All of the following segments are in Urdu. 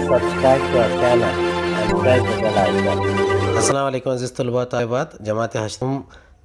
subscribe to our channel and press the bell icon. السلام علیکم عزیز طلباء طالبات. جماعت ہاشم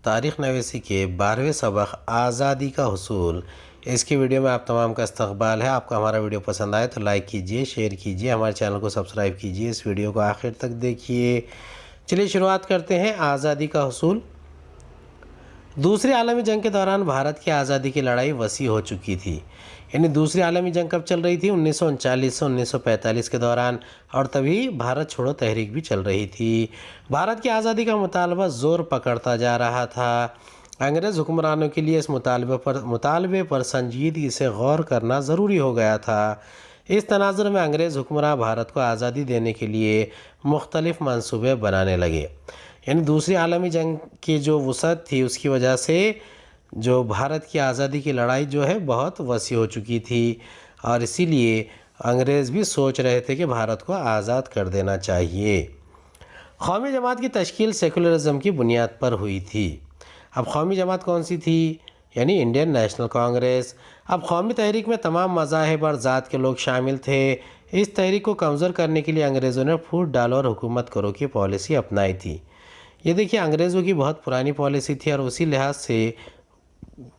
تاریخ نویسی کے 12ویں سبق آزادی کا حصول، اس کی ویڈیو میں آپ تمام کا استقبال ہے. آپ کو ہمارا ویڈیو پسند آئے تو لائک کیجئے، شیئر کیجئے، ہمارے چینل کو سبسکرائب کیجئے، اس ویڈیو کو آخر تک دیکھیے. چلیے شروعات کرتے ہیں. آزادی کا حصول. دوسری عالمی جنگ کے دوران بھارت کی آزادی کی لڑائی وسیع ہو چکی تھی. یعنی دوسری عالمی جنگ کب چل رہی تھی؟ 1939 سے 1945 کے دوران، اور تبھی بھارت چھوڑو تحریک بھی چل رہی تھی. بھارت کی آزادی کا مطالبہ زور پکڑتا جا رہا تھا. انگریز حکمرانوں کے لیے اس مطالبے پر سنجیدگی سے غور کرنا ضروری ہو گیا تھا. اس تناظر میں انگریز حکمراں بھارت کو آزادی دینے کے لیے مختلف منصوبے بنانے لگے. یعنی دوسری عالمی جنگ کی جو وسعت تھی، اس کی وجہ سے جو بھارت کی آزادی کی لڑائی جو ہے بہت وسیع ہو چکی تھی، اور اسی لیے انگریز بھی سوچ رہے تھے کہ بھارت کو آزاد کر دینا چاہیے. قومی جماعت کی تشکیل سیکولرزم کی بنیاد پر ہوئی تھی. اب قومی جماعت کون سی تھی؟ یعنی انڈین نیشنل کانگریس. اب قومی تحریک میں تمام مذاہب اور ذات کے لوگ شامل تھے. اس تحریک کو کمزور کرنے کے لیے انگریزوں نے پھوٹ ڈالو اور حکومت کرو کی پالیسی اپنائی تھی. یہ دیکھیے انگریزوں کی بہت پرانی پالیسی تھی، اور اسی لحاظ سے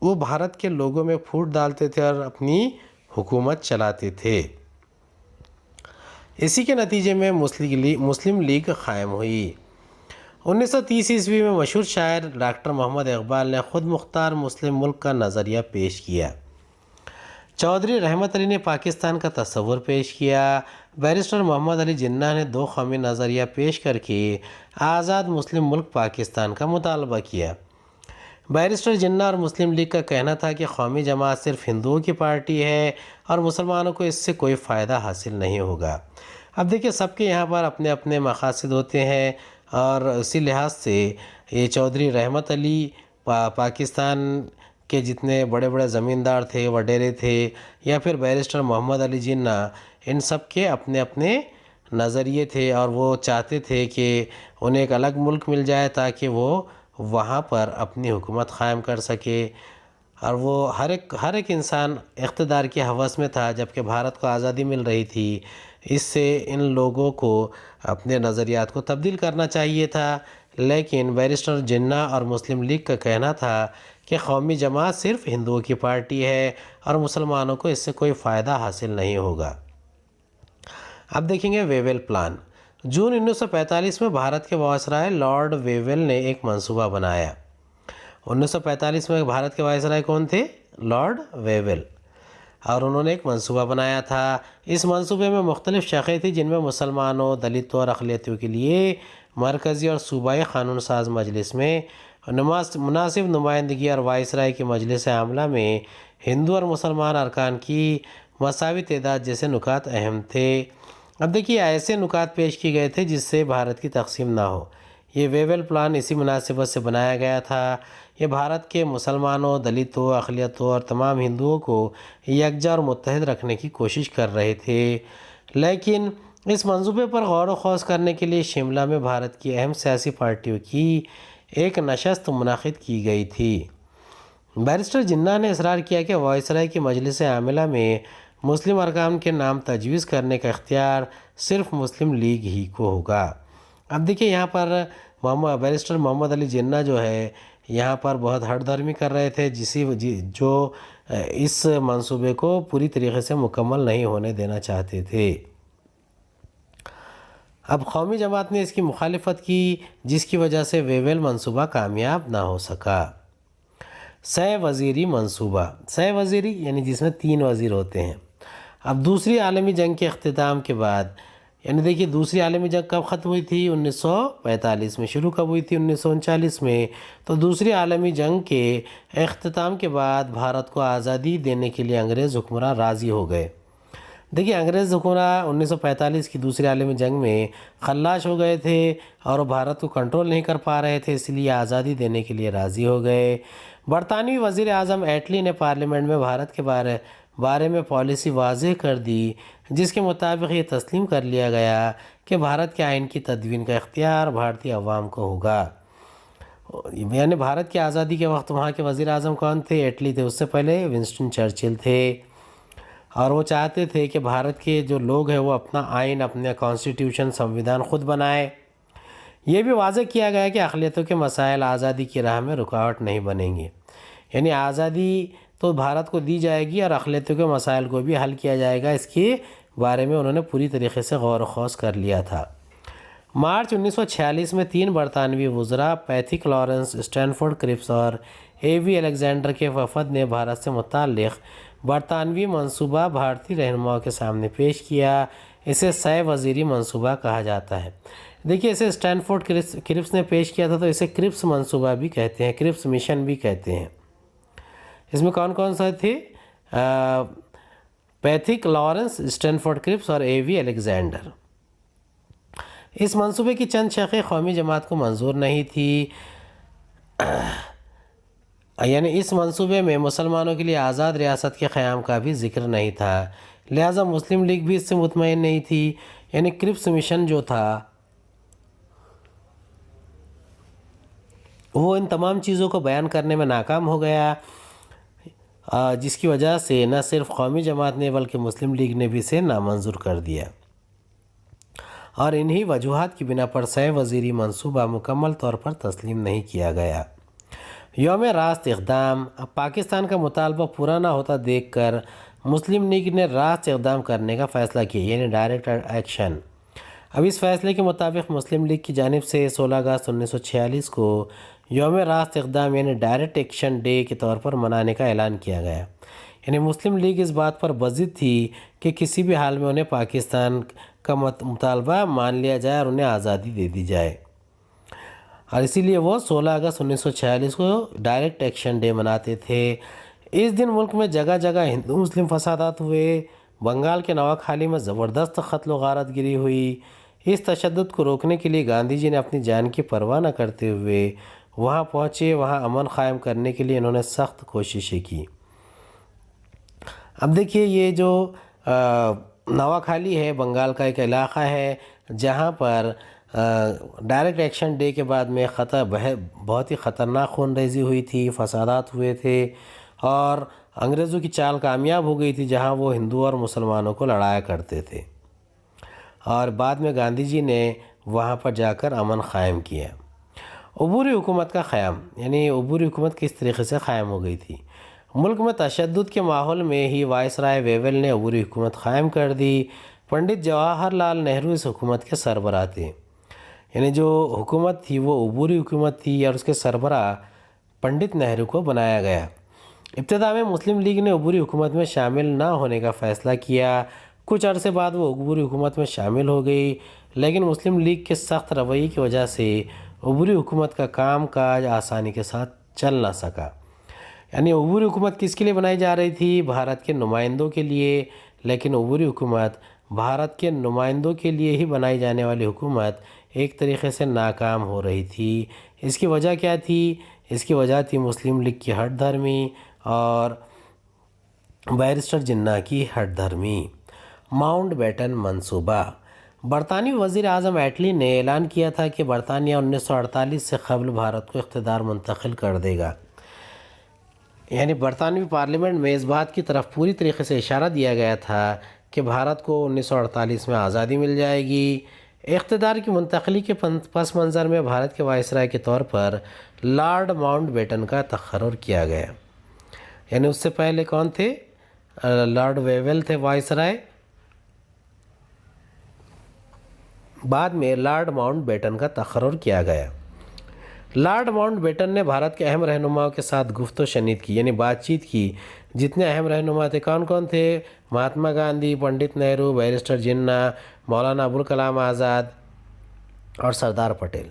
وہ بھارت کے لوگوں میں پھوٹ ڈالتے تھے اور اپنی حکومت چلاتے تھے. اسی کے نتیجے میں مسلم لیگ قائم ہوئی. 1930 عیسوی میں مشہور شاعر ڈاکٹر محمد اقبال نے خود مختار مسلم ملک کا نظریہ پیش کیا. چودھری رحمت علی نے پاکستان کا تصور پیش کیا. بیرسٹر محمد علی جناح نے دو قومی نظریہ پیش کر کے آزاد مسلم ملک پاکستان کا مطالبہ کیا. بیرسٹر جناح اور مسلم لیگ کا کہنا تھا کہ قومی جماعت صرف ہندوؤں کی پارٹی ہے اور مسلمانوں کو اس سے کوئی فائدہ حاصل نہیں ہوگا. اب دیکھیں سب کے یہاں پر اپنے اپنے مقاصد ہوتے ہیں، اور اسی لحاظ سے یہ چودھری رحمت علی پاکستان کے جتنے بڑے بڑے زمیندار تھے، وڈیرے تھے، یا پھر بیرسٹر محمد علی جناح، ان سب کے اپنے اپنے نظریے تھے، اور وہ چاہتے تھے کہ انہیں ایک الگ ملک مل جائے تاکہ وہ وہاں پر اپنی حکومت قائم کر سکے. اور وہ ہر ایک انسان اقتدار کی ہوس میں تھا. جبکہ بھارت کو آزادی مل رہی تھی، اس سے ان لوگوں کو اپنے نظریات کو تبدیل کرنا چاہیے تھا. لیکن بیرسٹر جناح اور مسلم لیگ کا کہنا تھا کہ قومی جماعت صرف ہندوؤں کی پارٹی ہے اور مسلمانوں کو اس سے کوئی فائدہ حاصل نہیں ہوگا. اب دیکھیں گے ویویل پلان. جون 1945 میں بھارت کے وائسرائے لارڈ ویویل نے ایک منصوبہ بنایا. 1945 میں بھارت کے وائسرائے کون تھے؟ Lord Wavell. اور انہوں نے ایک منصوبہ بنایا تھا. اس منصوبے میں مختلف شقیں تھیں، جن میں مسلمانوں، دلتوں اور اقلیتوں کے لیے مرکزی اور صوبائی قانون ساز مجلس میں مناسب نمائندگی اور وائسرائے کی مجلس عاملہ میں ہندو اور مسلمان ارکان کی مساوی تعداد جیسے نکات اہم تھے. اب دیکھیے ایسے نکات پیش کی گئے تھے جس سے بھارت کی تقسیم نہ ہو. یہ ویویل پلان اسی مناسبت سے بنایا گیا تھا. یہ بھارت کے مسلمانوں، دلتوں، اقلیتوں اور تمام ہندوؤں کو یکجا اور متحد رکھنے کی کوشش کر رہے تھے. لیکن اس منصوبے پر غور و خوض کرنے کے لیے شملہ میں بھارت کی اہم سیاسی پارٹیوں کی ایک نشست منعقد کی گئی تھی. بیرسٹر جناح نے اصرار کیا کہ وائسرائے کی مجلس عاملہ میں مسلم ارکان کے نام تجویز کرنے کا اختیار صرف مسلم لیگ ہی کو ہوگا. اب دیکھیں یہاں پر بیرسٹر محمد علی جناح جو ہے یہاں پر بہت ہٹ دھرمی کر رہے تھے، جو اس منصوبے کو پوری طریقے سے مکمل نہیں ہونے دینا چاہتے تھے. اب قومی جماعت نے اس کی مخالفت کی، جس کی وجہ سے ویویل منصوبہ کامیاب نہ ہو سکا. سہ وزیری منصوبہ. سہ وزیری یعنی جس میں 3 وزیر ہوتے ہیں. اب دوسری عالمی جنگ کے اختتام کے بعد، یعنی دیکھیے دوسری عالمی جنگ کب ختم ہوئی تھی؟ 1945 میں. شروع کب ہوئی تھی؟ 1939 میں. تو دوسری عالمی جنگ کے اختتام کے بعد بھارت کو آزادی دینے کے لیے انگریز حکمراں راضی ہو گئے. دیکھیے انگریز حکمراں 1945 کی دوسری عالمی جنگ میں خلاش ہو گئے تھے، اور وہ بھارت کو کنٹرول نہیں کر پا رہے تھے، اس لیے آزادی دینے کے لیے راضی ہو گئے. برطانوی وزیر اعظم ایٹلی نے پارلیمنٹ میں بھارت کے بارے میں پالیسی واضح کر دی، جس کے مطابق یہ تسلیم کر لیا گیا کہ بھارت کے آئین کی تدوین کا اختیار بھارتی عوام کو ہوگا. یعنی بھارت کی آزادی کے وقت وہاں کے وزیر اعظم کون تھے؟ ایٹلی تھے. اس سے پہلے ونسٹن چرچل تھے. اور وہ چاہتے تھے کہ بھارت کے جو لوگ ہیں وہ اپنا آئین، اپنے کانسٹیٹیوشن، سنویدھان خود بنائے۔ یہ بھی واضح کیا گیا کہ اقلیتوں کے مسائل آزادی کی راہ میں رکاوٹ نہیں بنیں گے، یعنی آزادی تو بھارت کو دی جائے گی اور اقلیتوں کے مسائل کو بھی حل کیا جائے گا، اس کے بارے میں انہوں نے پوری طریقے سے غور و خوض کر لیا تھا۔ مارچ 1946 میں 3 برطانوی وزراء پیتھک لارنس، اسٹینفورڈ کرپس اور اے وی الیگزینڈر کے وفد نے بھارت سے متعلق برطانوی منصوبہ بھارتی رہنماؤں کے سامنے پیش کیا۔ اسے 100 وزیری منصوبہ کہا جاتا ہے۔ دیکھیے اسے اسٹینفورڈ کرپس نے پیش کیا تھا تو اسے کرپس منصوبہ بھی کہتے ہیں، کرپس مشن بھی کہتے ہیں۔ اس میں کون کون سے تھے؟ پیتھک لارنس، اسٹینفورڈ کرپس اور اے وی الیگزینڈر۔ اس منصوبے کی چند شاخیں قومی جماعت کو منظور نہیں تھی، یعنی اس منصوبے میں مسلمانوں کے لیے آزاد ریاست کے قیام کا بھی ذکر نہیں تھا، لہٰذا مسلم لیگ بھی اس سے مطمئن نہیں تھی۔ یعنی کرپس مشن جو تھا وہ ان تمام چیزوں کو بیان کرنے میں ناکام ہو گیا، جس کی وجہ سے نہ صرف قومی جماعت نے بلکہ مسلم لیگ نے بھی اسے نامنظور کر دیا، اور انہی وجوہات کی بنا پر 100 وزیری منصوبہ مکمل طور پر تسلیم نہیں کیا گیا۔ یوم راست اقدام۔ اب پاکستان کا مطالبہ پورا نہ ہوتا دیکھ کر مسلم لیگ نے راست اقدام کرنے کا فیصلہ کیا، یعنی ڈائریکٹ ایکشن۔ اب اس فیصلے کے مطابق مسلم لیگ کی جانب سے 16 اگست 1946 کو یوم راست اقدام یعنی ڈائریکٹ ایکشن ڈے کے طور پر منانے کا اعلان کیا گیا۔ یعنی مسلم لیگ اس بات پر بضد تھی کہ کسی بھی حال میں انہیں پاکستان کا مطالبہ مان لیا جائے اور انہیں آزادی دے دی جائے، اور اسی لیے وہ 16 اگست 1946 کو ڈائریکٹ ایکشن ڈے مناتے تھے۔ اس دن ملک میں جگہ جگہ ہندو مسلم فسادات ہوئے، بنگال کے نواک خالی میں زبردست قتل و غارت گری ہوئی۔ اس تشدد کو روکنے کے لیے گاندھی جی نے اپنی جان کی پرواہ نہ کرتے ہوئے وہاں پہنچے، وہاں امن قائم کرنے کے لیے انہوں نے سخت کوششیں کی۔ اب دیکھیے یہ جو نواک خالی ہے بنگال کا ایک علاقہ ہے جہاں پر ڈائریکٹ ایکشن ڈے کے بعد میں بہت ہی خطرناک خون ریزی ہوئی تھی، فسادات ہوئے تھے، اور انگریزوں کی چال کامیاب ہو گئی تھی جہاں وہ ہندو اور مسلمانوں کو لڑایا کرتے تھے، اور بعد میں گاندھی جی نے وہاں پر جا کر امن قائم کیا۔ عبوری حکومت کا قیام، یعنی عبوری حکومت کس طریقے سے قائم ہو گئی تھی؟ ملک میں تشدد کے ماحول میں ہی وائسرائے ویول نے عبوری حکومت قائم کر دی۔ پنڈت جواہر لال نہرو اس حکومت کے سربراہ تھے، یعنی جو حکومت تھی وہ عبوری حکومت تھی اور اس کے سربراہ پنڈت نہرو کو بنایا گیا۔ ابتدا میں مسلم لیگ نے عبوری حکومت میں شامل نہ ہونے کا فیصلہ کیا، کچھ عرصے بعد وہ عبوری حکومت میں شامل ہو گئی، لیکن مسلم لیگ کے سخت رویے کی وجہ سے عبوری حکومت کا کام کاج آسانی کے ساتھ چل نہ سکا۔ یعنی عبوری حکومت کس کے لیے بنائی جا رہی تھی؟ بھارت کے نمائندوں کے لیے، لیکن عبوری حکومت بھارت کے نمائندوں کے لیے ہی بنائی جانے والی حکومت ایک طریقے سے ناکام ہو رہی تھی۔ اس کی وجہ کیا تھی؟ اس کی وجہ تھی مسلم لیگ کی ہٹ دھرمی اور بیرسٹر جناح کی ہٹ دھرمی۔ ماؤنٹ بیٹن منصوبہ۔ برطانوی وزیر اعظم ایٹلی نے اعلان کیا تھا کہ برطانیہ 1948 سے قبل بھارت کو اقتدار منتقل کر دے گا۔ یعنی برطانوی پارلیمنٹ میں اس بات کی طرف پوری طریقے سے اشارہ دیا گیا تھا کہ بھارت کو 1948 میں آزادی مل جائے گی۔ اقتدار کی منتقلی کے پس منظر میں بھارت کے وائسرائے کے طور پر لارڈ ماؤنٹ بیٹن کا تقرر کیا گیا۔ یعنی اس سے پہلے کون تھے؟ لارڈ ویول تھے وائسرائے، بعد میں لارڈ ماؤنٹ بیٹن کا تقرر کیا گیا۔ لارڈ ماؤنٹ بیٹن نے بھارت کے اہم رہنماؤں کے ساتھ گفت و شنید کی، یعنی بات چیت کی۔ جتنے اہم رہنما تھے کون کون تھے؟ مہاتما گاندھی، پنڈت نہرو، بیرسٹر جناح، مولانا ابوالکلام آزاد اور سردار پٹیل۔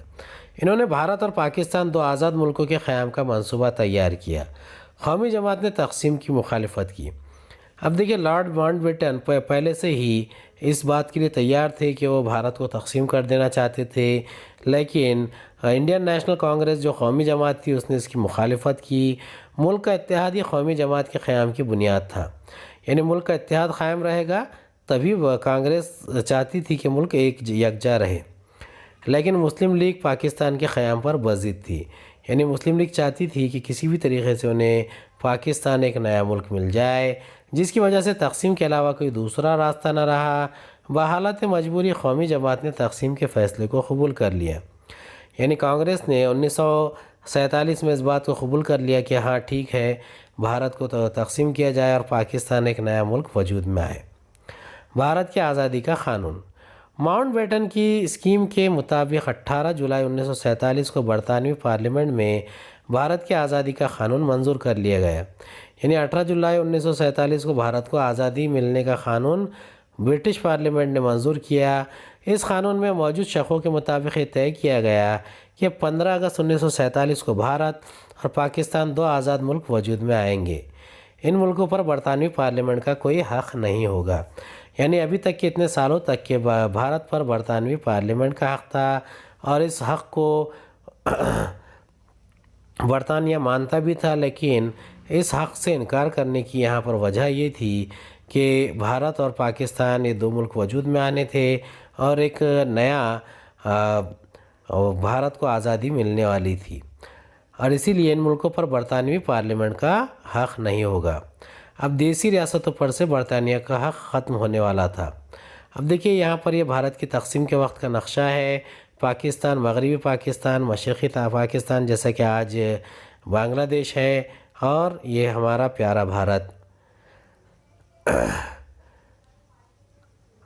انہوں نے بھارت اور پاکستان دو آزاد ملکوں کے قیام کا منصوبہ تیار کیا۔ قومی جماعت نے تقسیم کی مخالفت کی۔ اب دیکھیے لارڈ ماؤنٹ بیٹن پہلے سے ہی اس بات کے لیے تیار تھے کہ وہ بھارت کو تقسیم کر دینا چاہتے تھے، لیکن انڈین نیشنل کانگریس جو قومی جماعت تھی اس نے اس کی مخالفت کی۔ ملک کا اتحاد ہی قومی جماعت کے قیام کی بنیاد تھا، یعنی ملک کا اتحاد قائم رہے گا تبھی کانگریس چاہتی تھی کہ ملک ایک یکجا رہے، لیکن مسلم لیگ پاکستان کے قیام پر بضد تھی۔ یعنی مسلم لیگ چاہتی تھی کہ کسی بھی طریقے سے انہیں پاکستان ایک نیا ملک مل جائے جس کی وجہ سے تقسیم کے علاوہ کوئی دوسرا راستہ نہ رہا۔ بحالت مجبوری قومی جماعت نے تقسیم کے فیصلے کو قبول کر لیا، یعنی کانگریس نے 1947 میں اس بات کو قبول کر لیا کہ ہاں ٹھیک ہے، بھارت کو تو تقسیم کیا جائے اور پاکستان ایک نیا ملک وجود میں آئے۔ بھارت کی آزادی کا قانون۔ ماؤنٹ بیٹن کی اسکیم کے مطابق 18 جولائی 1947 کو برطانوی پارلیمنٹ میں بھارت کی آزادی کا قانون منظور کر لیا گیا، یعنی 18 جولائی 1947 کو بھارت کو آزادی ملنے کا قانون برٹش پارلیمنٹ نے منظور کیا۔ اس قانون میں موجود شقوں کے مطابق یہ طے کیا گیا کہ 15 اگست 1947 کو بھارت اور پاکستان دو آزاد ملک وجود میں آئیں گے۔ ان ملکوں پر برطانوی پارلیمنٹ کا کوئی حق نہیں ہوگا، یعنی ابھی تک کے اتنے سالوں تک کہ بھارت پر برطانوی پارلیمنٹ کا حق تھا اور اس حق کو برطانیہ مانتا بھی تھا، لیکن اس حق سے انکار کرنے کی یہاں پر وجہ یہ تھی کہ بھارت اور پاکستان یہ دو ملک وجود میں آنے تھے اور ایک نیا بھارت کو آزادی ملنے والی تھی، اور اسی لیے ان ملکوں پر برطانوی پارلیمنٹ کا حق نہیں ہوگا۔ اب دیسی ریاستوں پر سے برطانیہ کا حق ختم ہونے والا تھا۔ اب دیکھیے یہاں پر یہ بھارت کی تقسیم کے وقت کا نقشہ ہے۔ پاکستان، مغربی پاکستان، مشرقی پاکستان جیسا کہ آج بنگلہ دیش ہے، اور یہ ہمارا پیارا بھارت۔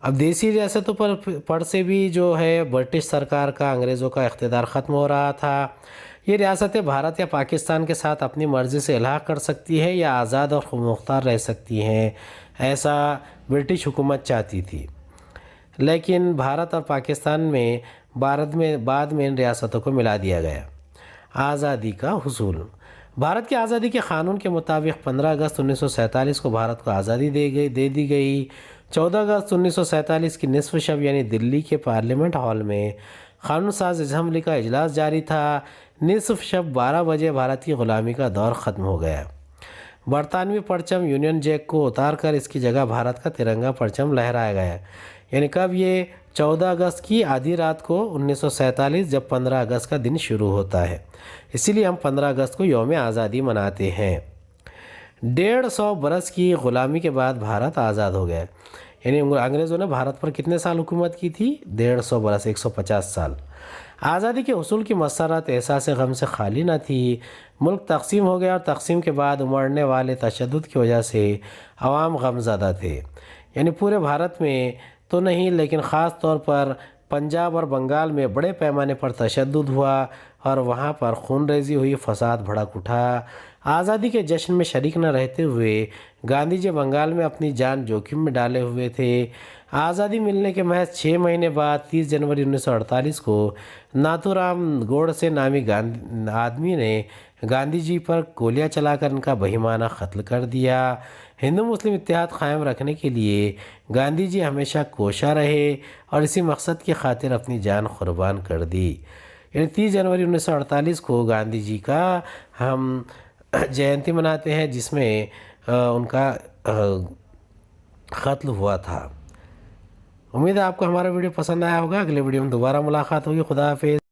اب دیسی ریاستوں پر سے بھی جو ہے برٹش سرکار کا، انگریزوں کا اقتدار ختم ہو رہا تھا۔ یہ ریاستیں بھارت یا پاکستان کے ساتھ اپنی مرضی سے الحاق کر سکتی ہے یا آزاد اور خود مختار رہ سکتی ہیں، ایسا برٹش حکومت چاہتی تھی، لیکن بھارت اور پاکستان میں بعد میں ان ریاستوں کو ملا دیا گیا۔ آزادی کا حصول۔ بھارت کی آزادی کے قانون کے مطابق 15 اگست 1947 کو بھارت کو آزادی دے دی گئی۔ 14 اگست 1947 کی نصف شب یعنی دلی کے پارلیمنٹ ہال میں قانون ساز اسمبلی کا اجلاس جاری تھا۔ نصف شب 12 بجے بھارت کی غلامی کا دور ختم ہو گیا۔ برطانوی پرچم یونین جیک کو اتار کر اس کی جگہ بھارت کا ترنگا پرچم لہرایا گیا، یعنی کب؟ یہ 14 اگست کی آدھی رات کو 1947، جب 15 اگست کا دن شروع ہوتا ہے، اسی لیے ہم 15 اگست کو یوم آزادی مناتے ہیں۔ 150 برس کی غلامی کے بعد بھارت آزاد ہو گیا، یعنی انگریزوں نے بھارت پر کتنے سال حکومت کی تھی؟ 150 برس، 150 سال۔ آزادی کے حصول کی مسرت احساس غم سے خالی نہ تھی۔ ملک تقسیم ہو گیا اور تقسیم کے بعد امڑنے والے تشدد کی وجہ سے عوام غم زدہ تھے، یعنی پورے بھارت میں تو نہیں لیکن خاص طور پر پنجاب اور بنگال میں بڑے پیمانے پر تشدد ہوا اور وہاں پر خون ریزی ہوئی، فساد بھڑک اٹھا۔ آزادی کے جشن میں شریک نہ رہتے ہوئے گاندھی جی بنگال میں اپنی جان جوخم میں ڈالے ہوئے تھے۔ آزادی ملنے کے محض 6 مہینے بعد 30 جنوری 1948 کو ناتھورام گوڈسے نامی آدمی نے گاندھی جی پر گولیاں چلا کر ان کا بہیمانہ قتل کر دیا۔ ہندو مسلم اتحاد قائم رکھنے کے لیے گاندھی جی ہمیشہ کوشاں رہے اور اسی مقصد کی خاطر اپنی جان قربان کر دی، یعنی 30 جنوری 1948 کو گاندھی جی کا ہم جینتی مناتے ہیں، جس میں ان کا قتل ہوا تھا۔ امید ہے آپ کو ہمارا ویڈیو پسند آیا ہوگا۔ اگلے ویڈیو میں دوبارہ ملاقات ہوگی۔ خدا حافظ۔